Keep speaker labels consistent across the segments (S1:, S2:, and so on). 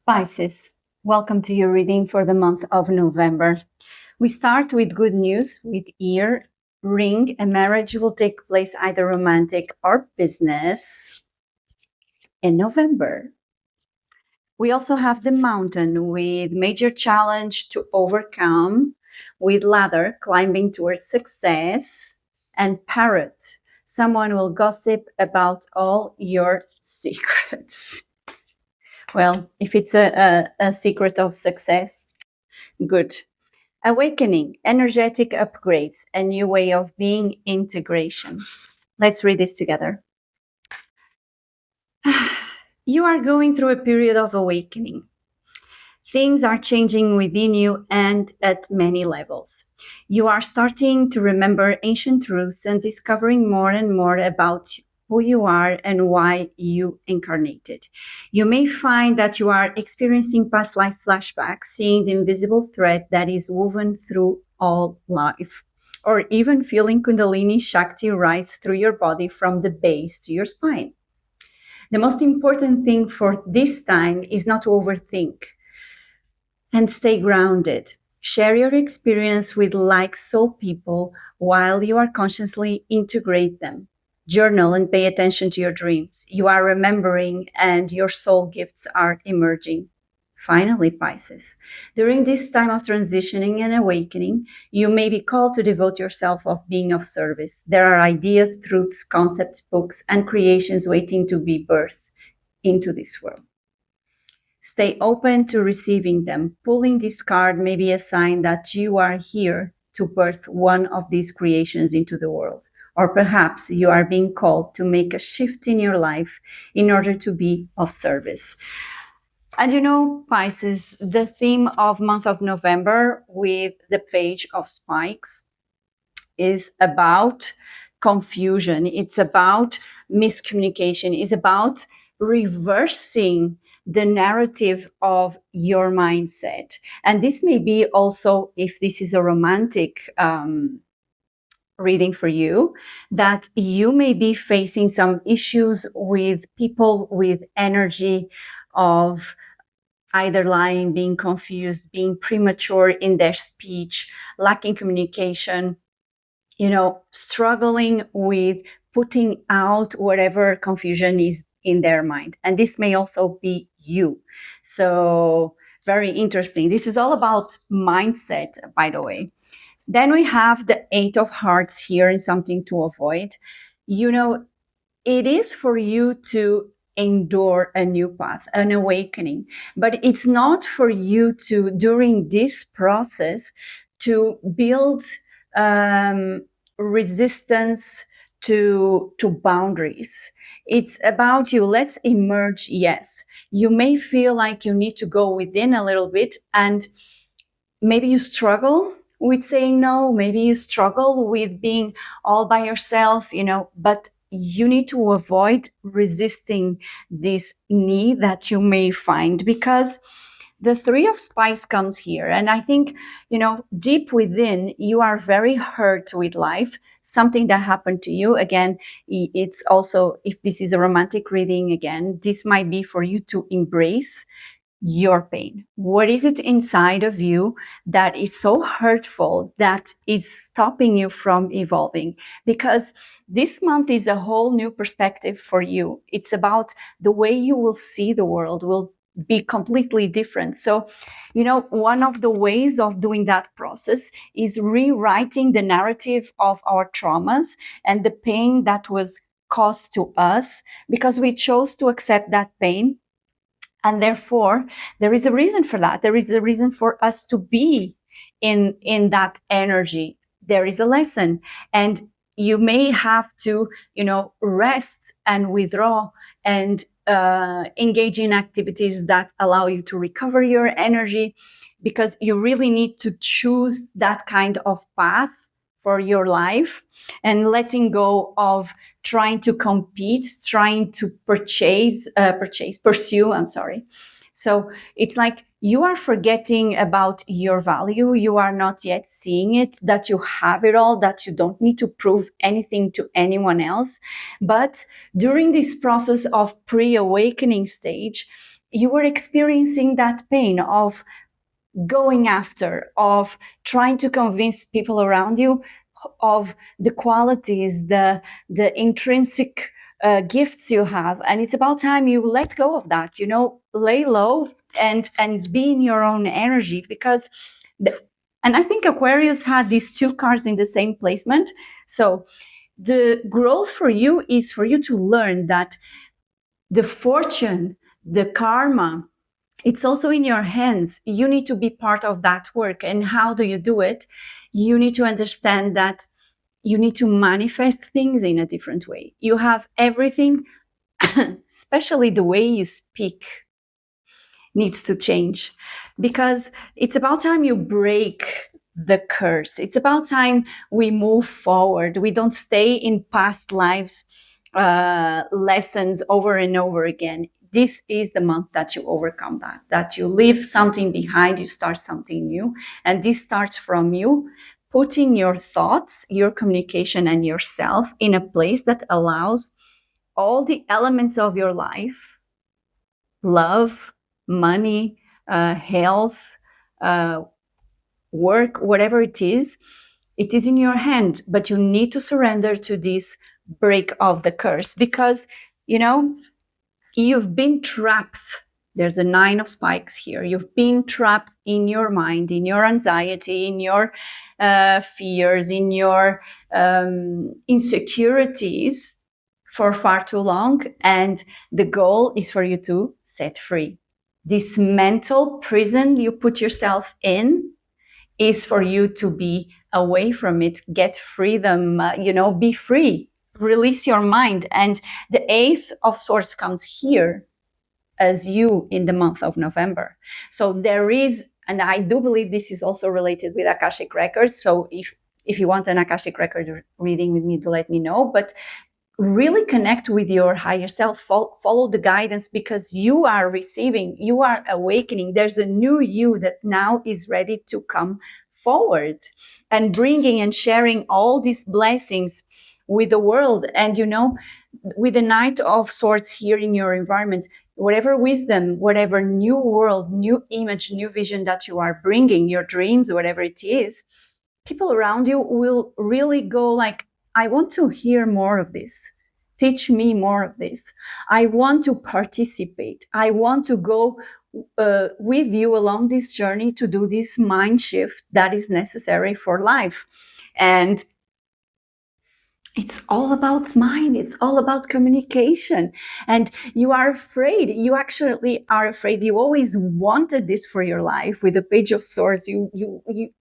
S1: Pisces, welcome to your reading for the month of November. We start with good news with ear, ring. A marriage will take place either romantic or business in November. We also have the mountain with major challenge to overcome, with ladder climbing towards success, and parrot. Someone will gossip about all your secrets. Well, if it's a secret of success, good. Awakening, energetic upgrades, a new way of being, integration. Let's read this together. You are going through a period of awakening. Things are changing within you and at many levels. You are starting to remember ancient truths and discovering more and more about who you are and why you incarnated. You may find that you are experiencing past life flashbacks, seeing the invisible thread that is woven through all life, or even feeling Kundalini Shakti rise through your body from the base to your spine. The most important thing for this time is not to overthink and stay grounded. Share your experience with like soul people while you are consciously integrate them. Journal and pay attention to your dreams. You are remembering and your soul gifts are emerging. Finally, Pisces, during this time of transitioning and awakening, you may be called to devote yourself of being of service. There are ideas, truths, concepts, books, and creations waiting to be birthed into this world. Stay open to receiving them. Pulling this card may be a sign that you are here to birth one of these creations into the world. Or perhaps you are being called to make a shift in your life in order to be of service. And you know, Pisces, the theme of month of November with the Page of Spikes is about confusion. It's about miscommunication. It's about reversing the narrative of your mindset. And this may be also, if this is a romantic reading for you, that you may be facing some issues with people with energy of either lying, being confused, being premature in their speech, lacking communication, struggling with putting out whatever confusion is in their mind. And this may also be you. So very interesting. This is all about mindset, by the way. Then we have the Eight of Hearts here and something to avoid. It is for you to endure a new path, an awakening, but it's not for you to, during this process, to build resistance to boundaries. It's about you. Let's emerge. Yes, you may feel like you need to go within a little bit, and maybe you struggle with saying no. Maybe you struggle with being all by yourself, but you need to avoid resisting this need that you may find, because the Three of Spikes comes here. And I think, deep within, you are very hurt with life, something that happened to you. Again, it's also, if this is a romantic reading, again, this might be for you to embrace your pain. What is it inside of you that is so hurtful that is stopping you from evolving? Because this month is a whole new perspective for you. It's about the way you will see the world will be completely different. So, one of the ways of doing that process is rewriting the narrative of our traumas and the pain that was caused to us, because we chose to accept that pain. And therefore, there is a reason for that. There is a reason for us to be in that energy. There is a lesson. And you may have to, rest and withdraw and engage in activities that allow you to recover your energy, because you really need to choose that kind of path for your life, and letting go of trying to compete, trying to pursue. So it's like you are forgetting about your value. You are not yet seeing it, that you have it all, that you don't need to prove anything to anyone else. But during this process of pre-awakening stage, you were experiencing that pain of going after, of trying to convince people around you of the qualities, the intrinsic gifts you have, and it's about time you let go of that. Lay low and be in your own energy, because and I think Aquarius had these two cards in the same placement. So the growth for you is for you to learn that the fortune, the karma, it's also in your hands. You need to be part of that work. And how do you do it? You need to understand that you need to manifest things in a different way. You have everything, especially the way you speak, needs to change, because it's about time you break the curse. It's about time we move forward. We don't stay in past lives lessons over and over again. This is the month that you overcome that you leave something behind, you start something new. And this starts from you putting your thoughts, your communication, and yourself in a place that allows all the elements of your life, love, money, health, work, whatever it is in your hand. But you need to surrender to this break of the curse, because you've been trapped. There's a 9 of spikes here. You've been trapped in your mind, in your anxiety, in your fears, in your insecurities for far too long. And the goal is for you to set free. This mental prison you put yourself in is for you to be away from it, get freedom, be free, release your mind. And the Ace of Swords comes here as you in the month of November. So there is, and I do believe this is also related with Akashic Records. So if you want an Akashic Record reading with me, do let me know. But really connect with your higher self, follow the guidance, because you are receiving, you are awakening. There's a new you that now is ready to come forward and bringing and sharing all these blessings with the world. And with the Knight of Swords here in your environment, whatever wisdom, whatever new world, new image, new vision that you are bringing, your dreams, whatever it is, people around you will really go like, I want to hear more of this. Teach me more of this. I want to participate. I want to go with you along this journey to do this mind shift that is necessary for life. And it's all about mind. It's all about communication. And you are afraid. You actually are afraid. You always wanted this for your life with the Page of Swords.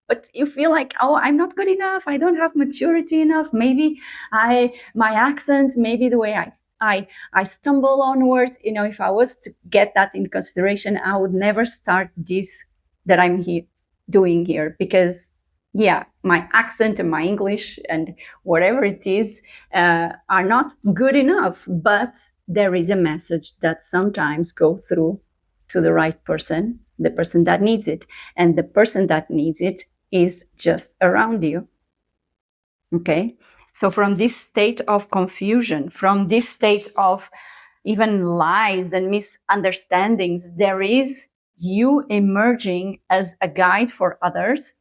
S1: But you feel like, oh, I'm not good enough. I don't have maturity enough. Maybe my accent, maybe the way I stumble on words. If I was to get that in consideration, I would never start this that I'm doing here, because my accent and my English and whatever it is are not good enough. But there is a message that sometimes goes through to the right person, the person that needs it. And the person that needs it is just around you. Okay? So from this state of confusion, from this state of even lies and misunderstandings, there is you emerging as a guide for others,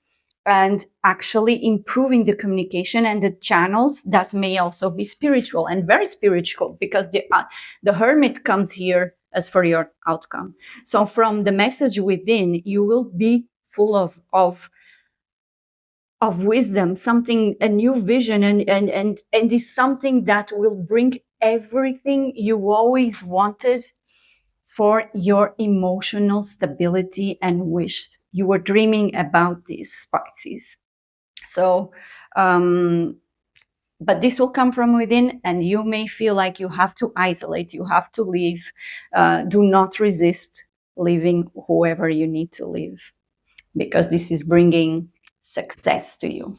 S1: and actually improving the communication and the channels that may also be spiritual and very spiritual, because the Hermit comes here as for your outcome. So from the message within, you will be full of wisdom, a new vision, and is something that will bring everything you always wanted for your emotional stability and wish. You were dreaming about this, Pisces. So, but this will come from within, and you may feel like you have to isolate, you have to leave. Do not resist leaving whoever you need to leave, because this is bringing success to you.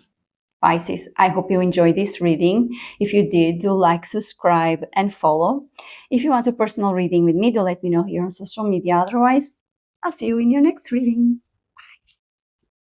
S1: Pisces, I hope you enjoyed this reading. If you did, do like, subscribe, and follow. If you want a personal reading with me, do let me know here on social media. Otherwise, I'll see you in your next reading.